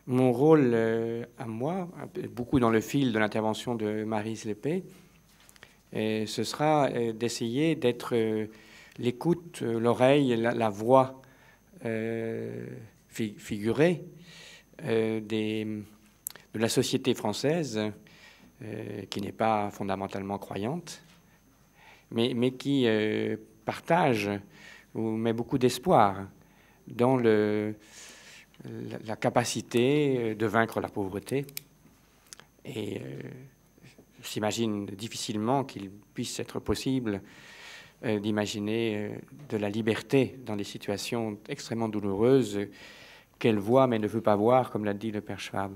Mon rôle à moi, beaucoup dans le fil de l'intervention de Maryse Lépée, ce sera d'essayer d'être l'écoute, l'oreille, la voix figurée de la société française, qui n'est pas fondamentalement croyante, mais qui partage ou met beaucoup d'espoir dans la capacité de vaincre la pauvreté. Et s'imagine difficilement qu'il puisse être possible d'imaginer de la liberté dans des situations extrêmement douloureuses qu'elle voit mais ne veut pas voir, comme l'a dit le père Schwab.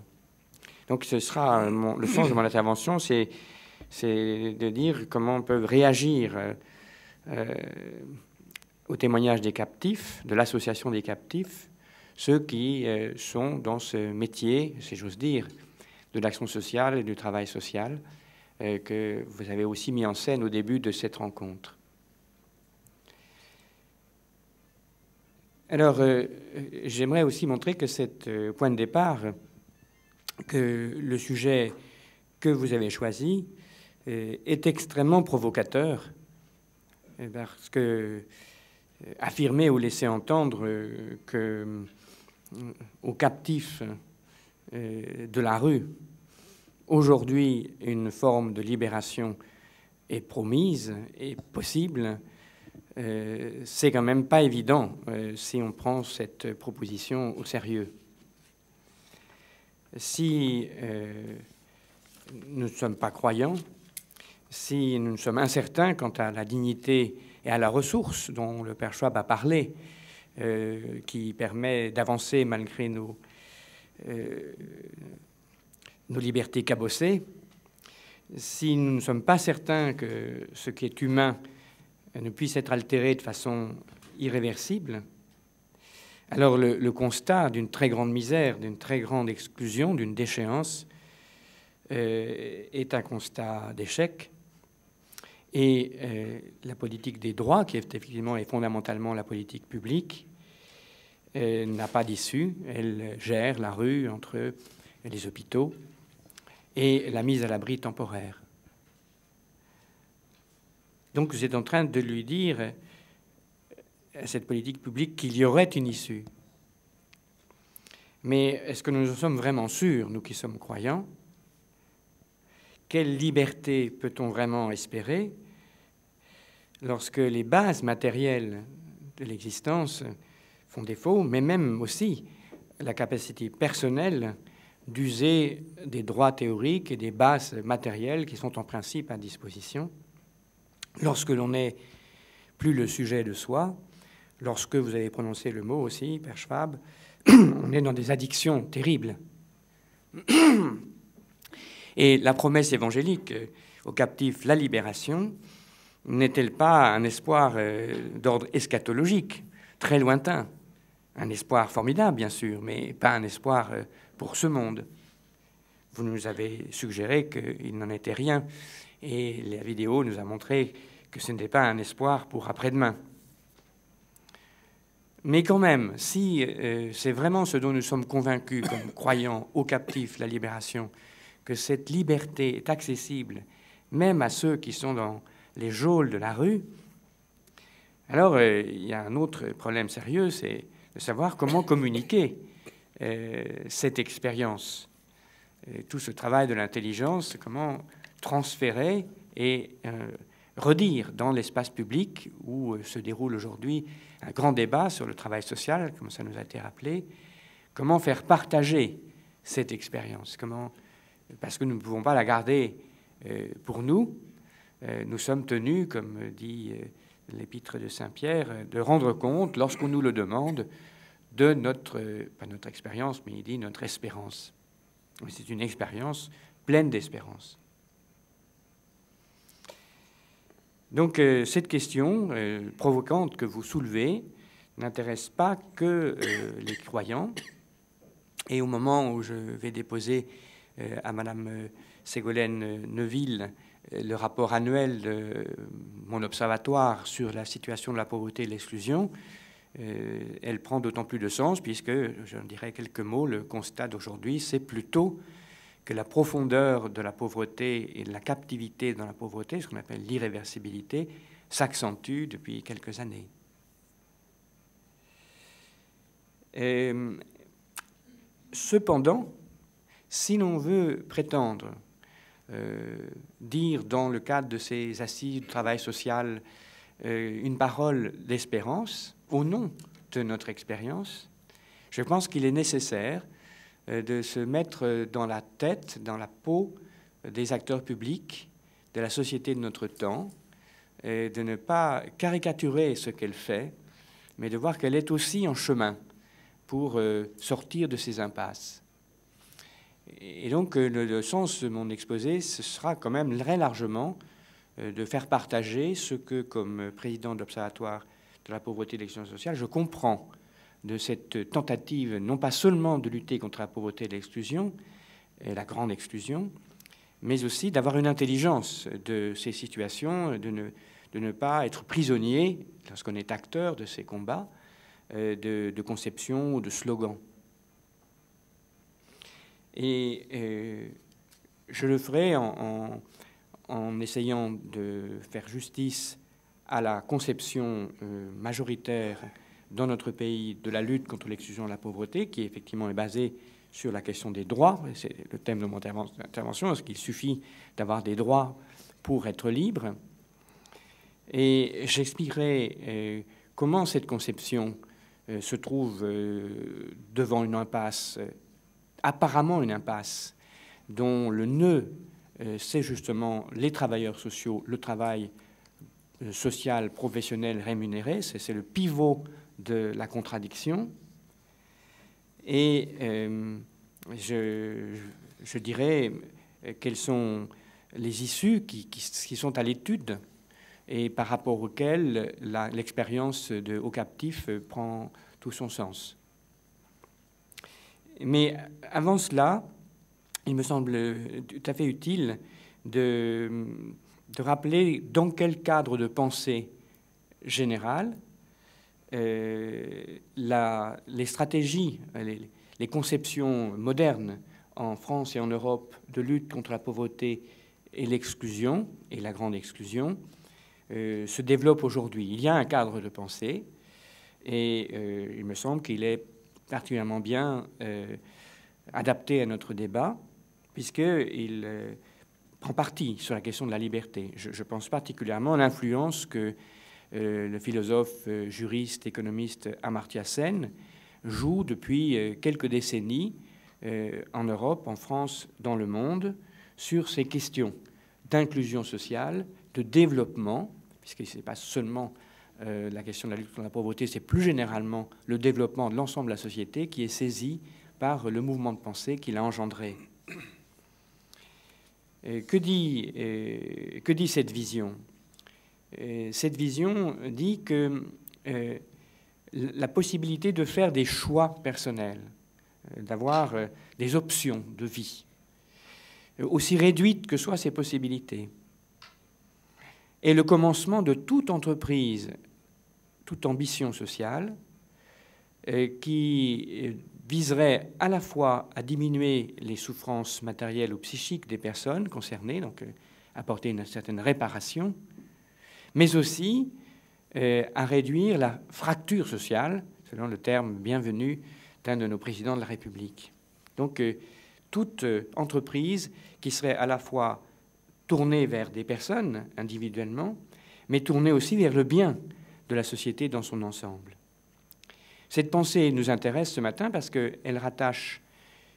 Donc ce sera le sens de mon intervention, c'est de dire comment on peut réagir au témoignage des captifs, de l'association des captifs, ceux qui sont dans ce métier, si j'ose dire, de l'action sociale et du travail social, que vous avez aussi mis en scène au début de cette rencontre. Alors, j'aimerais aussi montrer que cet point de départ, que le sujet que vous avez choisi est extrêmement provocateur, parce que affirmer ou laisser entendre que aux captifs de la rue, aujourd'hui, une forme de libération est promise, est possible, c'est quand même pas évident si on prend cette proposition au sérieux. Si nous ne sommes pas croyants, si nous sommes incertains quant à la dignité et à la ressource dont le père Schwab a parlé, qui permet d'avancer malgré nos libertés cabossées, si nous ne sommes pas certains que ce qui est humain ne puisse être altéré de façon irréversible, alors le constat d'une très grande misère, d'une très grande exclusion, d'une déchéance est un constat d'échec. Et la politique des droits, qui est effectivement et fondamentalement la politique publique, n'a pas d'issue. Elle gère la rue entre les hôpitaux et la mise à l'abri temporaire. Donc vous êtes en train de lui dire à cette politique publique qu'il y aurait une issue. Mais est-ce que nous en sommes vraiment sûrs, nous qui sommes croyants? Quelle liberté peut-on vraiment espérer lorsque les bases matérielles de l'existence font défaut, mais même aussi la capacité personnelle d'user des droits théoriques et des bases matérielles qui sont en principe à disposition, lorsque l'on n'est plus le sujet de soi, lorsque vous avez prononcé le mot aussi, père Schwab, on est dans des addictions terribles. Et la promesse évangélique aux captifs, la libération, n'est-elle pas un espoir d'ordre eschatologique, très lointain? Un espoir formidable, bien sûr, mais pas un espoir pour ce monde. Vous nous avez suggéré qu'il n'en était rien, et la vidéo nous a montré que ce n'était pas un espoir pour après-demain. Mais quand même, si c'est vraiment ce dont nous sommes convaincus comme croyants aux captifs, la libération, que cette liberté est accessible même à ceux qui sont dans les geôles de la rue, alors il y a un autre problème sérieux, c'est de savoir comment communiquer cette expérience. Tout ce travail de l'intelligence, comment transférer et redire dans l'espace public où se déroule aujourd'hui un grand débat sur le travail social, comme ça nous a été rappelé, comment faire partager cette expérience, parce que nous ne pouvons pas la garder pour nous. Nous sommes tenus, comme dit l'épître de Saint-Pierre, de rendre compte, lorsqu'on nous le demande, de pas notre expérience, mais il dit notre espérance. C'est une expérience pleine d'espérance. Donc cette question provocante que vous soulevez n'intéresse pas que les croyants. Et au moment où je vais déposer à Madame Ségolène Neuville le rapport annuel de mon observatoire sur la situation de la pauvreté et de l'exclusion, elle prend d'autant plus de sens puisque, je dirais quelques mots, le constat d'aujourd'hui, c'est plutôt que la profondeur de la pauvreté et de la captivité dans la pauvreté, ce qu'on appelle l'irréversibilité, s'accentue depuis quelques années. Cependant, si l'on veut prétendre dire dans le cadre de ces assises du travail social une parole d'espérance au nom de notre expérience, je pense qu'il est nécessaire de se mettre dans la tête, dans la peau des acteurs publics, de la société de notre temps, et de ne pas caricaturer ce qu'elle fait, mais de voir qu'elle est aussi en chemin pour sortir de ces impasses. Et donc le sens de mon exposé, ce sera quand même très largement de faire partager ce que, comme président de l'Observatoire de la pauvreté et de l'exclusion sociale, je comprends de cette tentative, non pas seulement de lutter contre la pauvreté et l'exclusion, et la grande exclusion, mais aussi d'avoir une intelligence de ces situations, de ne pas être prisonnier, lorsqu'on est acteur de ces combats, de conception ou de slogans. Et je le ferai en essayant de faire justice à la conception majoritaire dans notre pays de la lutte contre l'exclusion et la pauvreté, qui effectivement est basée sur la question des droits. C'est le thème de mon intervention. Est-ce qu'il suffit d'avoir des droits pour être libre? Et j'expliquerai comment cette conception se trouve devant une impasse, apparemment une impasse, dont le nœud, c'est justement les travailleurs sociaux, le travail social, professionnel, rémunéré. C'est le pivot de la contradiction. Et je dirais quelles sont les issues qui sont à l'étude et par rapport auxquelles l'expérience de Haut Captif prend tout son sens. Mais avant cela, il me semble tout à fait utile de rappeler dans quel cadre de pensée générale les stratégies, les conceptions modernes en France et en Europe de lutte contre la pauvreté et l'exclusion, et la grande exclusion, se développent aujourd'hui. Il y a un cadre de pensée, et il me semble qu'il est particulièrement bien adapté à notre débat, puisqu'il prend parti sur la question de la liberté. Je pense particulièrement à l'influence que le philosophe, juriste, économiste Amartya Sen joue depuis quelques décennies en Europe, en France, dans le monde, sur ces questions d'inclusion sociale, de développement, puisque ce n'est pas seulement la question de la lutte contre la pauvreté, c'est plus généralement le développement de l'ensemble de la société qui est saisi par le mouvement de pensée qu'il a engendré. Que dit cette vision? Cette vision dit que la possibilité de faire des choix personnels, d'avoir des options de vie, aussi réduites que soient ces possibilités, est le commencement de toute entreprise, toute ambition sociale, qui viserait à la fois à diminuer les souffrances matérielles ou psychiques des personnes concernées, donc apporter une certaine réparation, mais aussi à réduire la fracture sociale, selon le terme bienvenu d'un de nos présidents de la République. Donc toute entreprise qui serait à la fois tournée vers des personnes individuellement, mais tournée aussi vers le bien de la société dans son ensemble. Cette pensée nous intéresse ce matin parce qu'elle rattache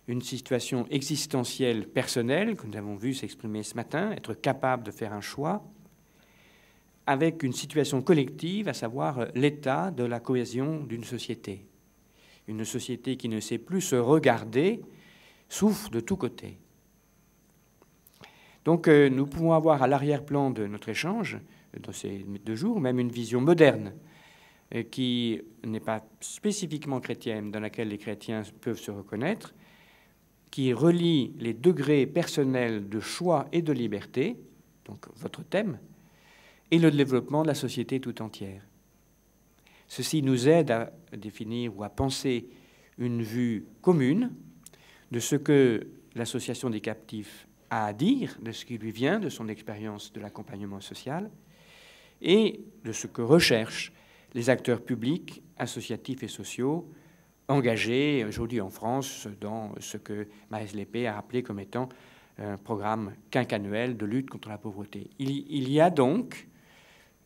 une situation existentielle personnelle, que nous avons vu s'exprimer ce matin, être capable de faire un choix, avec une situation collective, à savoir l'état de la cohésion d'une société. Une société qui ne sait plus se regarder souffre de tous côtés. Donc nous pouvons avoir à l'arrière-plan de notre échange, dans ces 2 jours, même une vision moderne qui n'est pas spécifiquement chrétienne, dans laquelle les chrétiens peuvent se reconnaître, qui relie les degrés personnels de choix et de liberté, donc votre thème, et le développement de la société tout entière. Ceci nous aide à définir ou à penser une vue commune de ce que l'association des captifs a à dire, de ce qui lui vient de son expérience de l'accompagnement social et de ce que recherchent les acteurs publics, associatifs et sociaux engagés aujourd'hui en France dans ce que Maëlys Lépée a appelé comme étant un programme quinquannuel de lutte contre la pauvreté. Il y a donc,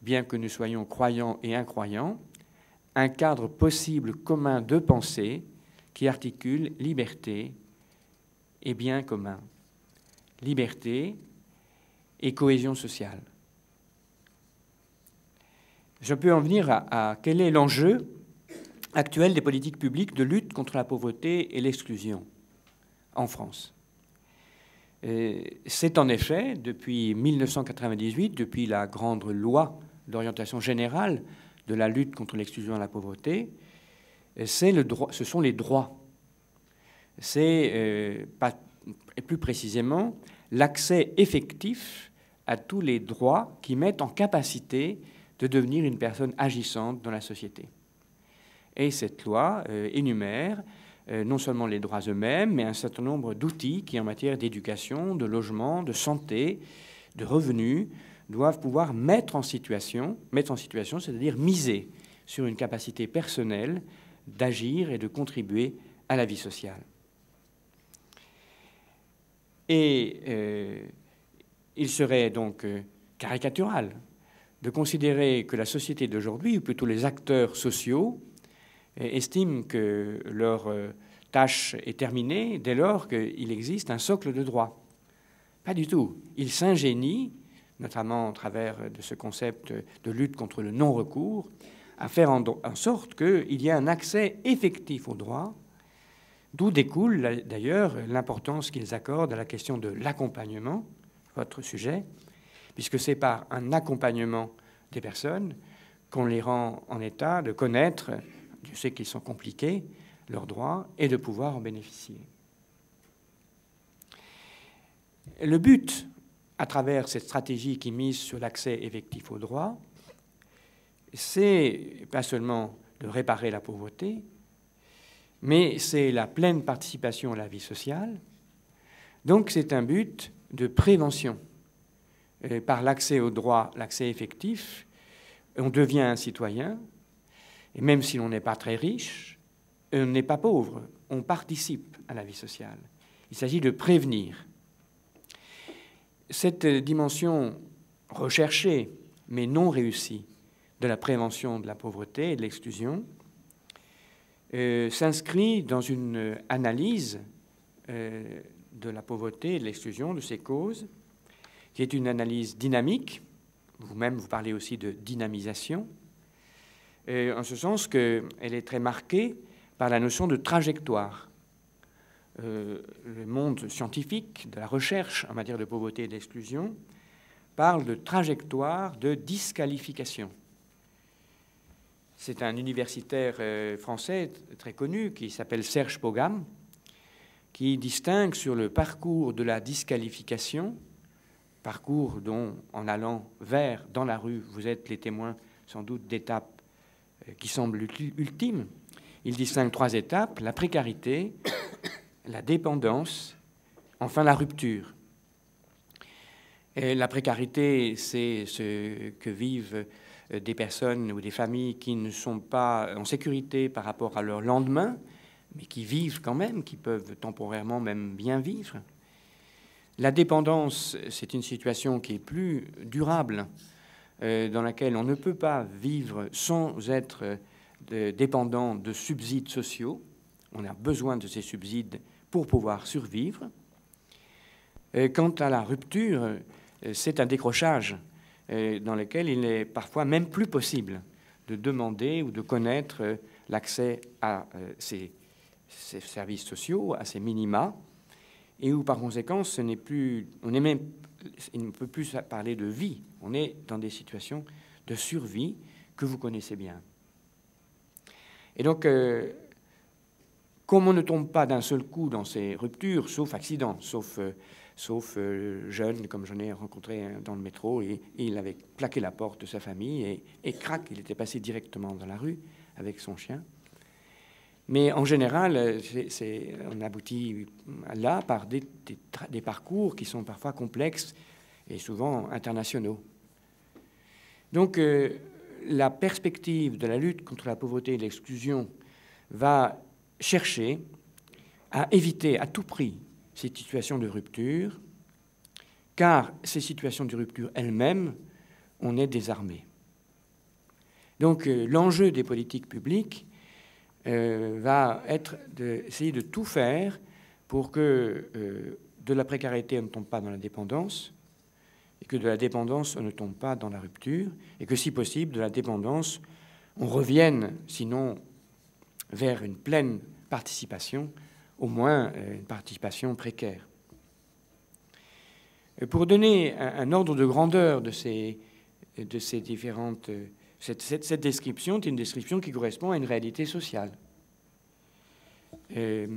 bien que nous soyons croyants et incroyants, un cadre possible commun de pensée qui articule liberté et bien commun, liberté et cohésion sociale. Je peux en venir à quel est l'enjeu actuel des politiques publiques de lutte contre la pauvreté et l'exclusion en France. C'est en effet, depuis 1998, depuis la grande loi d'orientation générale de la lutte contre l'exclusion et la pauvreté, ce sont les droits. C'est, et plus précisément, l'accès effectif à tous les droits qui mettent en capacité de devenir une personne agissante dans la société. Et cette loi énumère non seulement les droits eux-mêmes, mais un certain nombre d'outils qui, en matière d'éducation, de logement, de santé, de revenus, doivent pouvoir mettre en situation, c'est-à-dire miser sur une capacité personnelle d'agir et de contribuer à la vie sociale. Et il serait donc caricatural de considérer que la société d'aujourd'hui, ou plutôt les acteurs sociaux, estiment que leur tâche est terminée dès lors qu'il existe un socle de droits. Pas du tout. Ils s'ingénient, notamment à travers de ce concept de lutte contre le non-recours, à faire en sorte qu'il y ait un accès effectif aux droits, d'où découle d'ailleurs l'importance qu'ils accordent à la question de l'accompagnement, votre sujet, puisque c'est par un accompagnement des personnes qu'on les rend en état de connaître, je sais qu'ils sont compliqués, leurs droits, et de pouvoir en bénéficier. Le but, à travers cette stratégie qui mise sur l'accès effectif aux droits, c'est pas seulement de réparer la pauvreté, mais c'est la pleine participation à la vie sociale. Donc c'est un but de prévention. Par l'accès aux droits, l'accès effectif, on devient un citoyen, et même si l'on n'est pas très riche, on n'est pas pauvre, on participe à la vie sociale. Il s'agit de prévenir. Cette dimension recherchée, mais non réussie, de la prévention de la pauvreté et de l'exclusion s'inscrit dans une analyse de la pauvreté et de l'exclusion, de ses causes, qui est une analyse dynamique. Vous-même, vous parlez aussi de dynamisation, en ce sens qu'elle est très marquée par la notion de trajectoire. Le monde scientifique de la recherche en matière de pauvreté et d'exclusion parle de trajectoire de disqualification. C'est un universitaire français très connu qui s'appelle Serge Pogam, qui distingue sur le parcours de la disqualification, parcours dont, en allant vers, dans la rue, vous êtes les témoins sans doute d'étapes qui semblent ultimes. Il distingue 3 étapes: la précarité, la dépendance, enfin la rupture. Et la précarité, c'est ce que vivent des personnes ou des familles qui ne sont pas en sécurité par rapport à leur lendemain, mais qui vivent quand même, qui peuvent temporairement même bien vivre. La dépendance, c'est une situation qui est plus durable, dans laquelle on ne peut pas vivre sans être dépendant de subsides sociaux. On a besoin de ces subsides pour pouvoir survivre. Quant à la rupture, c'est un décrochage dans lequel il est parfois même plus possible de demander ou de connaître l'accès à ces services sociaux, à ces minima, et où par conséquent, il ne peut plus parler de vie. On est dans des situations de survie que vous connaissez bien. Et donc, comme on ne tombe pas d'un seul coup dans ces ruptures, sauf accident, sauf jeune, comme j'en ai rencontré dans le métro, et il avait claqué la porte de sa famille, et crac, il était passé directement dans la rue, avec son chien. Mais en général, on aboutit là par des parcours qui sont parfois complexes et souvent internationaux. Donc, la perspective de la lutte contre la pauvreté et l'exclusion va chercher à éviter à tout prix ces situations de rupture, car ces situations de rupture elles-mêmes, on est désarmé. Donc, l'enjeu des politiques publiques va être d'essayer de tout faire pour que de la précarité on ne tombe pas dans la dépendance, et que de la dépendance on ne tombe pas dans la rupture, et que si possible, de la dépendance, on revienne, sinon vers une pleine participation, au moins une participation précaire. Pour donner un ordre de grandeur de ces différentes... Cette description est une description qui correspond à une réalité sociale. C'est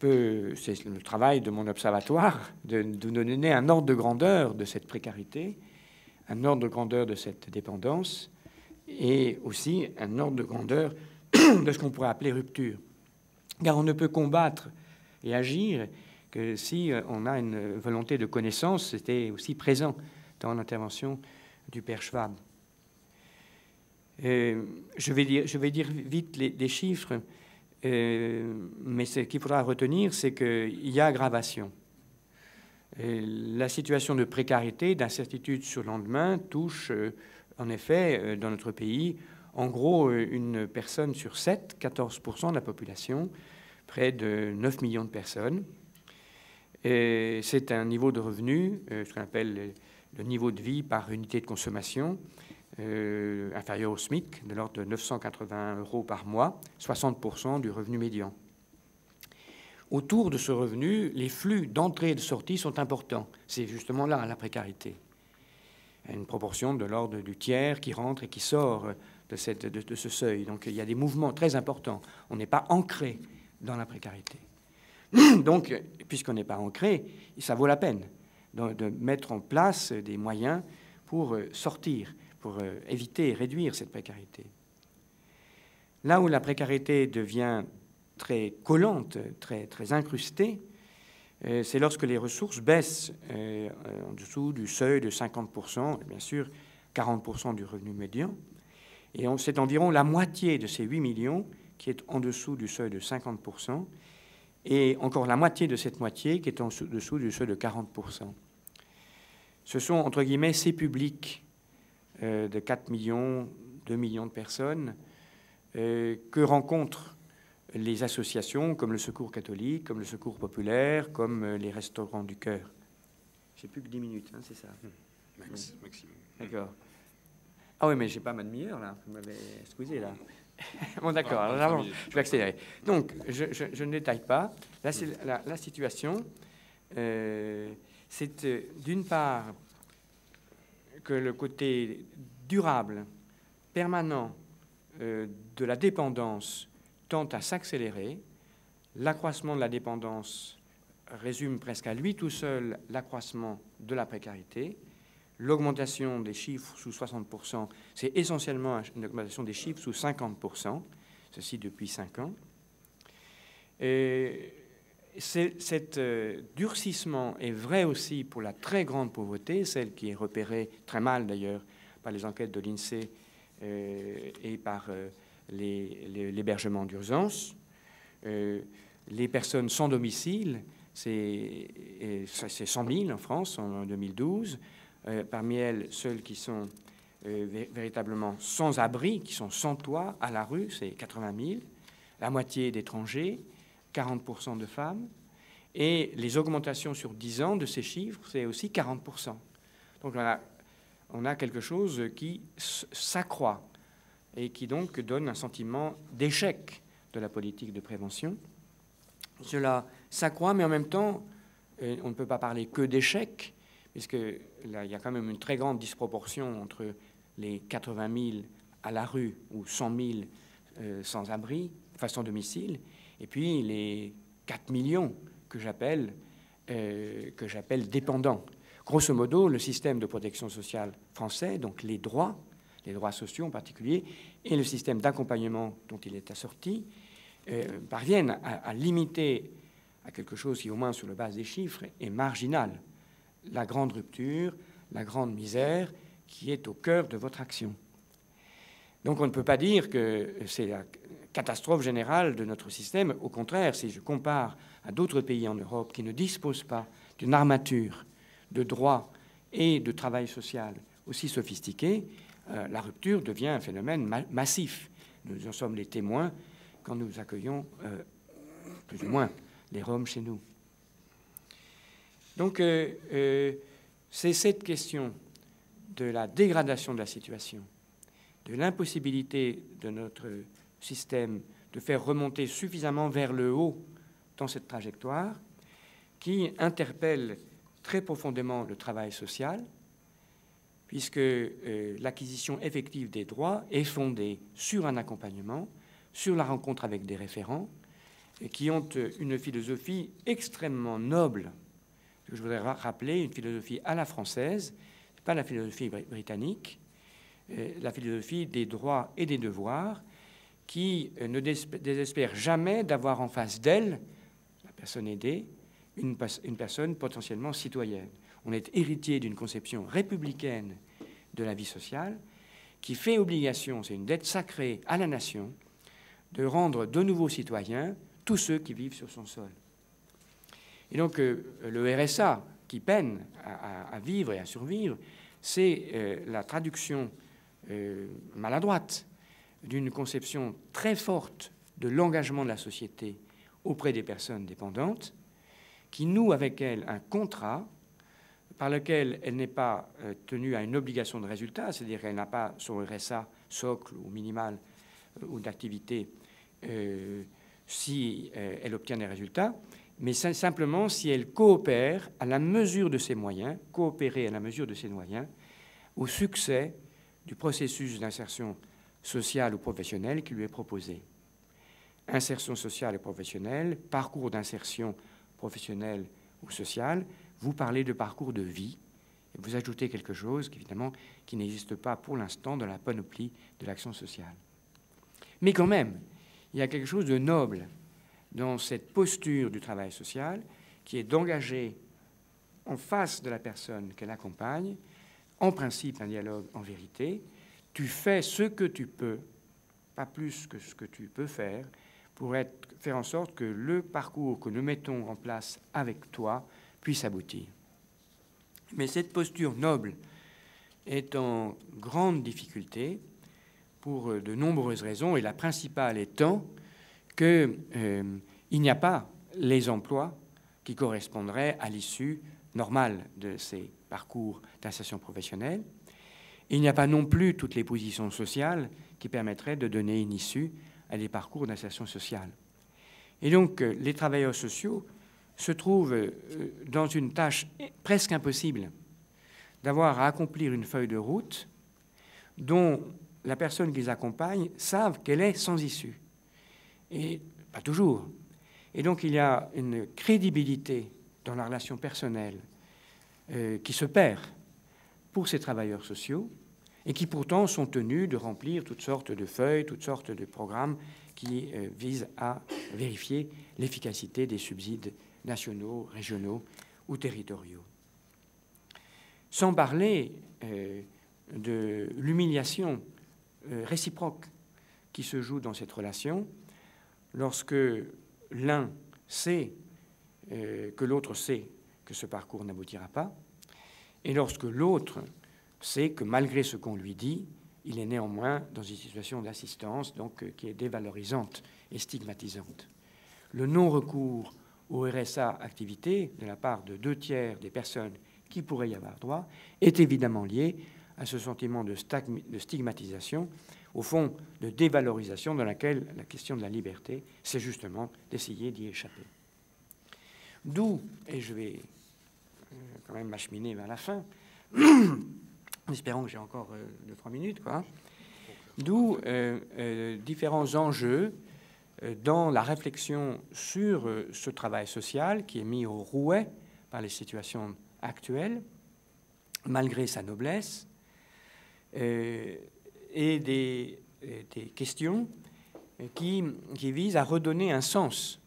le travail de mon observatoire de nous donner un ordre de grandeur de cette précarité, un ordre de grandeur de cette dépendance, et aussi un ordre de grandeur de ce qu'on pourrait appeler rupture. Car on ne peut combattre et agir que si on a une volonté de connaissance. C'était aussi présent dans l'intervention du père Schwab. Je vais dire vite les chiffres, mais ce qu'il faudra retenir, c'est qu'il y a aggravation. La situation de précarité, d'incertitude sur le lendemain touche, en effet, dans notre pays, en gros, une personne sur 7, 14% de la population, près de 9 millions de personnes. C'est un niveau de revenu, ce qu'on appelle le niveau de vie par unité de consommation, inférieur au SMIC, de l'ordre de 980 € par mois, 60% du revenu médian. Autour de ce revenu, les flux d'entrée et de sortie sont importants. C'est justement là la précarité. Il y a une proportion de l'ordre du tiers qui rentre et qui sort de ce seuil. Donc il y a des mouvements très importants. On n'est pas ancré dans la précarité. Donc, puisqu'on n'est pas ancré, ça vaut la peine de mettre en place des moyens pour sortir, pour éviter et réduire cette précarité. Là où la précarité devient très collante, très incrustée, c'est lorsque les ressources baissent en dessous du seuil de 50%, bien sûr 40% du revenu médian. Et c'est environ la moitié de ces 8 millions qui est en dessous du seuil de 50%, et encore la moitié de cette moitié qui est en dessous du seuil de 40%. Ce sont, entre guillemets, ces publics de 4 millions, 2 millions de personnes que rencontrent les associations comme le Secours catholique, comme le Secours populaire, comme les Restaurants du Cœur. J'ai plus que 10 minutes, hein, c'est ça. Maximum. D'accord. Ah oui, mais j'ai pas ma demi-heure, là. Vous m'avez squeezé, là. Bon, d'accord. Alors, je vais accélérer. Donc, je ne détaille pas. Là, c'est la situation. C'est d'une part que le côté durable, permanent de la dépendance tend à s'accélérer. L'accroissement de la dépendance résume presque à lui tout seul l'accroissement de la précarité. L'augmentation des chiffres sous 60%, c'est essentiellement une augmentation des chiffres sous 50%, ceci depuis 5 ans. Et cet durcissement est vrai aussi pour la très grande pauvreté, celle qui est repérée très mal d'ailleurs par les enquêtes de l'INSEE et par l'hébergement d'urgence. Les personnes sans domicile, c'est 100 000 en France en 2012. Parmi elles, celles qui sont véritablement sans abri, qui sont sans toit, à la rue, c'est 80 000. La moitié d'étrangers, 40% de femmes. Et les augmentations sur 10 ans de ces chiffres, c'est aussi 40%. Donc on a quelque chose qui s'accroît et qui donc donne un sentiment d'échec de la politique de prévention. Cela s'accroît, mais en même temps, on ne peut pas parler que d'échec, puisque là, il y a quand même une très grande disproportion entre les 80 000 à la rue ou 100 000 sans-abri, enfin sans domicile, et puis les 4 millions que j'appelle dépendants. Grosso modo, le système de protection sociale français, donc les droits des droits sociaux en particulier, et le système d'accompagnement dont il est assorti, parviennent à limiter à quelque chose qui, au moins sur la base des chiffres, est marginal, la grande rupture, la grande misère qui est au cœur de votre action. Donc on ne peut pas dire que c'est la catastrophe générale de notre système. Au contraire, si je compare à d'autres pays en Europe qui ne disposent pas d'une armature de droit et de travail social aussi sophistiquée, la rupture devient un phénomène massif. Nous en sommes les témoins quand nous accueillons plus ou moins les Roms chez nous. Donc c'est cette question de la dégradation de la situation, de l'impossibilité de notre système de faire remonter suffisamment vers le haut dans cette trajectoire qui interpelle très profondément le travail social, puisque l'acquisition effective des droits est fondée sur un accompagnement, sur la rencontre avec des référents, et qui ont une philosophie extrêmement noble, que je voudrais rappeler, une philosophie à la française, pas la philosophie britannique, la philosophie des droits et des devoirs, qui ne désespère jamais d'avoir en face d'elle, la personne aidée, une personne potentiellement citoyenne. On est héritier d'une conception républicaine de la vie sociale qui fait obligation, c'est une dette sacrée à la nation, de rendre de nouveaux citoyens tous ceux qui vivent sur son sol. Et donc le RSA, qui peine à vivre et à survivre, c'est la traduction maladroite d'une conception très forte de l'engagement de la société auprès des personnes dépendantes, qui noue avec elle un contrat par lequel elle n'est pas tenue à une obligation de résultat, c'est-à-dire qu'elle n'a pas son RSA socle ou minimal ou d'activité si elle obtient des résultats, mais simplement si elle coopère à la mesure de ses moyens, coopérer à la mesure de ses moyens, au succès du processus d'insertion sociale ou professionnelle qui lui est proposé. Insertion sociale et professionnelle, parcours d'insertion professionnelle ou sociale, vous parlez de parcours de vie, et vous ajoutez quelque chose évidemment qui n'existe pas pour l'instant dans la panoplie de l'action sociale. Mais quand même, il y a quelque chose de noble dans cette posture du travail social qui est d'engager en face de la personne qu'elle accompagne, en principe un dialogue en vérité. Tu fais ce que tu peux, pas plus que ce que tu peux faire, pour faire en sorte que le parcours que nous mettons en place avec toi puisse aboutir. Mais cette posture noble est en grande difficulté pour de nombreuses raisons, et la principale étant qu'il n'y a pas les emplois qui correspondraient à l'issue normale de ces parcours d'insertion professionnelle. Il n'y a pas non plus toutes les positions sociales qui permettraient de donner une issue à des parcours d'insertion sociale. Et donc, les travailleurs sociaux se trouvent dans une tâche presque impossible d'avoir à accomplir une feuille de route dont la personne qu'ils accompagnent savent qu'elle est sans issue. Et pas toujours. Et donc, il y a une crédibilité dans la relation personnelle qui se perd pour ces travailleurs sociaux et qui pourtant sont tenus de remplir toutes sortes de feuilles, toutes sortes de programmes qui visent à vérifier l'efficacité des subsides nationaux, régionaux ou territoriaux. Sans parler de l'humiliation réciproque qui se joue dans cette relation lorsque l'un sait que l'autre sait que ce parcours n'aboutira pas, et lorsque l'autre sait que malgré ce qu'on lui dit, il est néanmoins dans une situation d'assistance donc qui est dévalorisante et stigmatisante. Le non-recours au RSA activité de la part de 2/3 des personnes qui pourraient y avoir droit est évidemment lié à ce sentiment de stigmatisation, au fond de dévalorisation dans laquelle la question de la liberté, c'est justement d'essayer d'y échapper. D'où, et je vais quand même m'acheminer vers la fin, en espérant que j'ai encore 2-3 minutes, quoi. D'où différents enjeux dans la réflexion sur ce travail social qui est mis au rouet par les situations actuelles, malgré sa noblesse, et des questions qui visent à redonner un sens.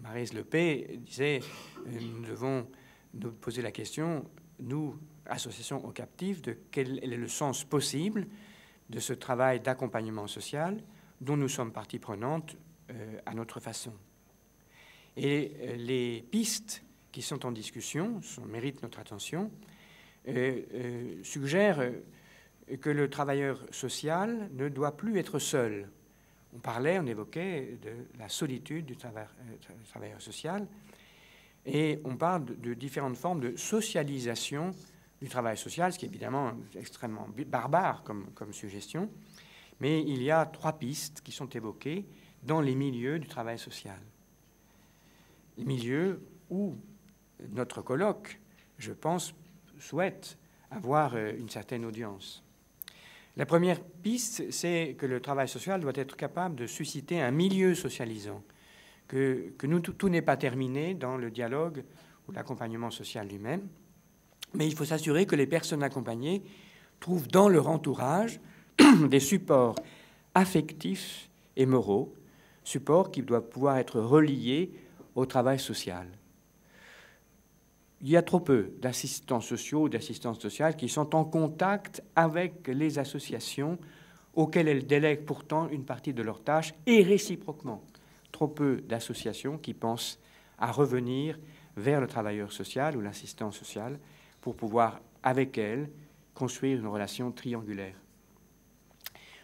Maryse Lepay disait nous devons nous poser la question, nous, associations aux captifs, de quel est le sens possible de ce travail d'accompagnement social dont nous sommes partie prenante à notre façon. Et les pistes qui sont en discussion, méritent notre attention, suggèrent que le travailleur social ne doit plus être seul. On évoquait de la solitude du travailleur social, et on parle de différentes formes de socialisation du travail social, ce qui est évidemment extrêmement barbare comme suggestion, mais il y a 3 pistes qui sont évoquées dans les milieux du travail social. Les milieux où notre colloque, je pense, souhaite avoir une certaine audience. La première piste, c'est que le travail social doit être capable de susciter un milieu socialisant, que tout n'est pas terminé dans le dialogue ou l'accompagnement social lui-même, mais il faut s'assurer que les personnes accompagnées trouvent dans leur entourage des supports affectifs et moraux, supports qui doivent pouvoir être reliés au travail social. Il y a trop peu d'assistants sociaux ou d'assistantes sociales qui sont en contact avec les associations auxquelles elles délèguent pourtant une partie de leurs tâches, et réciproquement. Trop peu d'associations qui pensent à revenir vers le travailleur social ou l'assistant social pour pouvoir, avec elles, construire une relation triangulaire.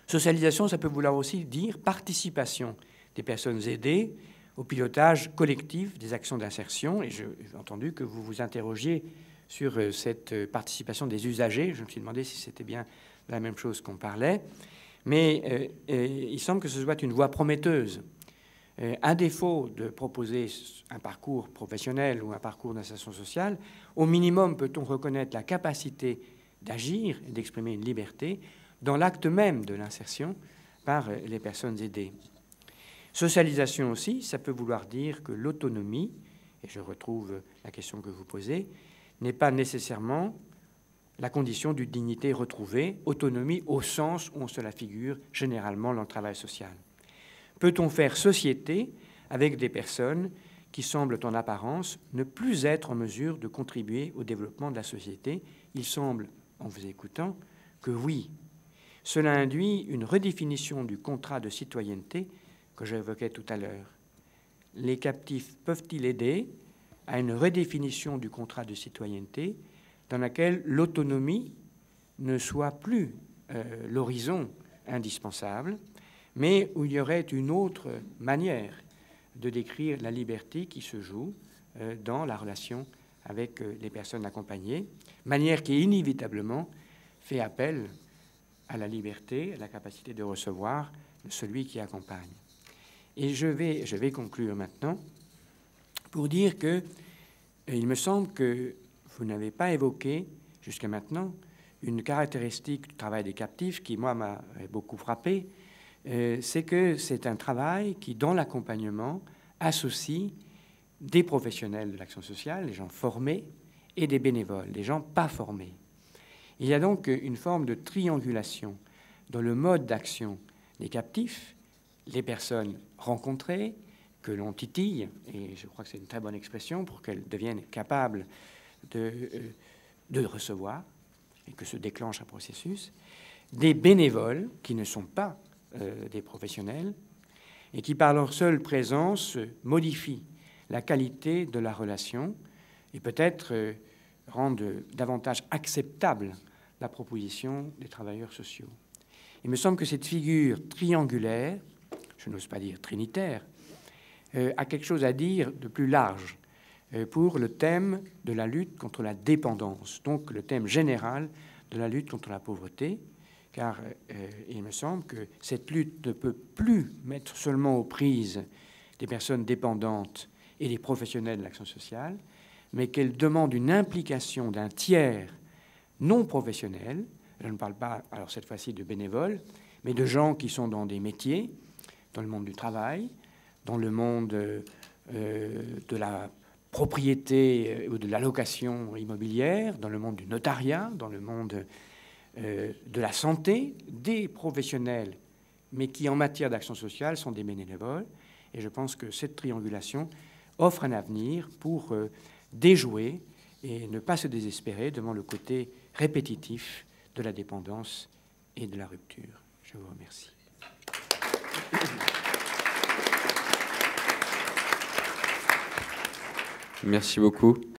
Socialisation, ça peut vouloir aussi dire participation des personnes aidées au pilotage collectif des actions d'insertion. Et j'ai entendu que vous vous interrogiez sur cette participation des usagers. Je me suis demandé si c'était bien la même chose qu'on parlait. Mais il semble que ce soit une voie prometteuse. À défaut de proposer un parcours professionnel ou un parcours d'insertion sociale, au minimum peut-on reconnaître la capacité d'agir et d'exprimer une liberté dans l'acte même de l'insertion par les personnes aidées. Socialisation aussi, ça peut vouloir dire que l'autonomie, et je retrouve la question que vous posez, n'est pas nécessairement la condition d'une dignité retrouvée, autonomie au sens où on se la figure généralement dans le travail social. Peut-on faire société avec des personnes qui semblent en apparence ne plus être en mesure de contribuer au développement de la société? Il semble, en vous écoutant, que oui. Cela induit une redéfinition du contrat de citoyenneté que j'évoquais tout à l'heure. Les captifs peuvent-ils aider à une redéfinition du contrat de citoyenneté dans laquelle l'autonomie ne soit plus l'horizon indispensable, mais où il y aurait une autre manière de décrire la liberté qui se joue dans la relation avec les personnes accompagnées, manière qui inévitablement fait appel à la liberté, à la capacité de recevoir de celui qui accompagne. Et je vais conclure maintenant pour dire que il me semble que vous n'avez pas évoqué jusqu'à maintenant une caractéristique du travail des captifs qui, moi, m'a beaucoup frappé, c'est que c'est un travail qui, dans l'accompagnement, associe des professionnels de l'action sociale, des gens formés, et des bénévoles, des gens pas formés. Il y a donc une forme de triangulation dans le mode d'action des captifs, les personnes rencontrées, que l'on titille, et je crois que c'est une très bonne expression pour qu'elles deviennent capables de recevoir et que se déclenche un processus, des bénévoles qui ne sont pas des professionnels et qui, par leur seule présence, modifient la qualité de la relation et peut-être rendent davantage acceptable la proposition des travailleurs sociaux. Il me semble que cette figure triangulaire, je n'ose pas dire trinitaire, a quelque chose à dire de plus large pour le thème de la lutte contre la dépendance, donc le thème général de la lutte contre la pauvreté, car il me semble que cette lutte ne peut plus mettre seulement aux prises des personnes dépendantes et des professionnels de l'action sociale, mais qu'elle demande une implication d'un tiers non professionnel. Je ne parle pas, alors cette fois-ci, de bénévoles, mais de gens qui sont dans des métiers, dans le monde du travail, dans le monde de la propriété ou de la location immobilière, dans le monde du notariat, dans le monde de la santé, des professionnels, mais qui en matière d'action sociale sont des bénévoles. Et je pense que cette triangulation offre un avenir pour déjouer et ne pas se désespérer devant le côté répétitif de la dépendance et de la rupture. Je vous remercie. Merci beaucoup.